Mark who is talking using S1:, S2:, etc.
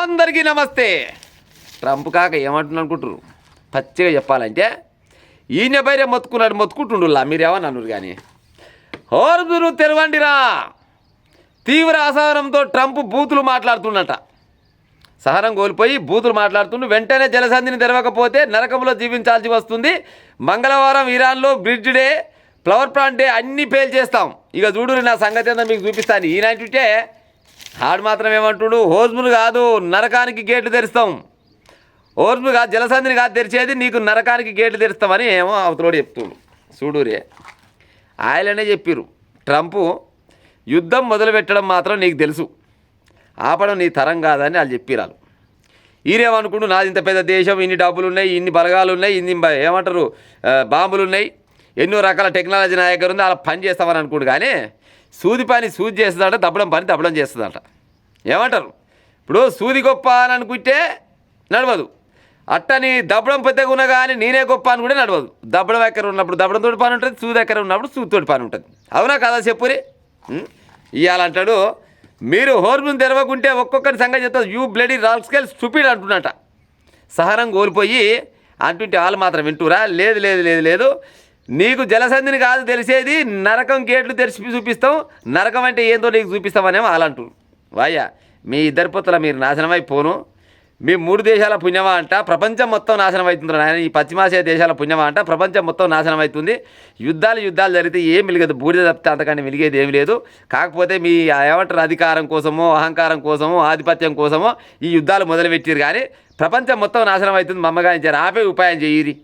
S1: అందరికీ నమస్తే. ట్రంప్ కాక ఏమంటున్నా అనుకుంటారు? పచ్చిగా చెప్పాలంటే ఈయన బైరే మొత్తుకుంటుండులా మీరు ఏమని అన్నారు కానీ హోర్ముజును తెరవండిరా. తీవ్ర అసహనంతో ట్రంప్ బూతులు మాట్లాడుతున్నట. సహనం కోల్పోయి బూతులు మాట్లాడుతుండు. వెంటనే జలసంధిని తెరవకపోతే నరకంలో జీవించాల్సి వస్తుంది. మంగళవారం ఇరాన్లో bridge day, flower plant day అన్నీ పేల్ చేస్తాం. ఇక చూడు నా సంగతి ఏందో మీకు చూపిస్తాను. ఈయనంటే ఆడు మాత్రం ఏమంటుడు, హోర్ముజును కాదు నరకానికి గేట్లు తెరుస్తాం. హోర్ముజును కాదు, జలసంధిని కాదు తెరిచేది, నీకు నరకానికి గేట్లు తెరుస్తామని ఏమో అవతలోడు చెప్తుడు. చూడురే, ఆయననే చెప్పిరు ట్రంపు యుద్ధం మొదలుపెట్టడం మాత్రం నీకు తెలుసు, ఆపడం నీ తరం కాదని వాళ్ళు చెప్పిరాలు. ఈరేమనుకుంటు నాది ఇంత పెద్ద దేశం, ఇన్ని డబ్బులు ఉన్నాయి, ఇన్ని బలగాలు ఉన్నాయి, ఇన్ని ఏమంటారు బాంబులు ఉన్నాయి, ఎన్నో రకాల టెక్నాలజీ నా దగ్గర ఉంది, అలా పని చేస్తామని అనుకుంటు. కానీ సూది పని సూది చేస్తుందంట, దబ్బడం పని దబ్బడం చేస్తుందంట. ఏమంటారు ఇప్పుడు సూది గొప్ప అని అనుకుంటే నడవదు, అట్టని దబ్బడం పెద్దగా ఉన్నా కానీ నేనే గొప్ప అని కూడా నడవదు. దబ్బడం ఎక్కడ ఉన్నప్పుడు దబ్బడంతో పని ఉంటుంది, సూది ఎక్కడ ఉన్నప్పుడు సూదితోటి పని ఉంటుంది. అవునా కదా చెప్పురి. ఇవ్వాలంటాడు మీరు హోర్ముజును తెరవకుంటే ఒక్కొక్కరి సంగతి చెప్తారు. యూ బ్లడీ రాస్కెల్ స్టూపిడ్ అంటున్నట. సహనం కోల్పోయి అంటుంటే వాళ్ళు మాత్రం వింటురా? లేదు లేదు లేదు లేదు, నీకు జలసంధిని కాదు తెలిసేది, నరకం గేట్లు తెరిచి చూపిస్తాం, నరకం అంటే ఏందో నీకు చూపిస్తామనేమో వాళ్ళంటారు. వాయ్యా, మీ ఇద్దరి పొత్తుల మీరు నాశనం అయిపోను. మీ 3 దేశాల పుణ్యమా అంట, ప్రపంచం మొత్తం నాశనం అవుతుంది. ఆయన ఈ పశ్చిమాసియా దేశాల పుణ్యమా అంట, ప్రపంచం మొత్తం నాశనం అవుతుంది. యుద్ధాలు జరిగితే ఏం మిలిగదు, బూడిద తప్పితే అంతకంటే మిలిగేది ఏమి లేదు. కాకపోతే మీ ఏమంటారు అధికారం కోసమో, అహంకారం కోసమో, ఆధిపత్యం కోసమో ఈ యుద్ధాలు మొదలుపెట్టారు. కానీ ప్రపంచం మొత్తం నాశనం అవుతుంది. మమ్మగారించారు, ఆపే ఉపాయం చెయ్యిరి.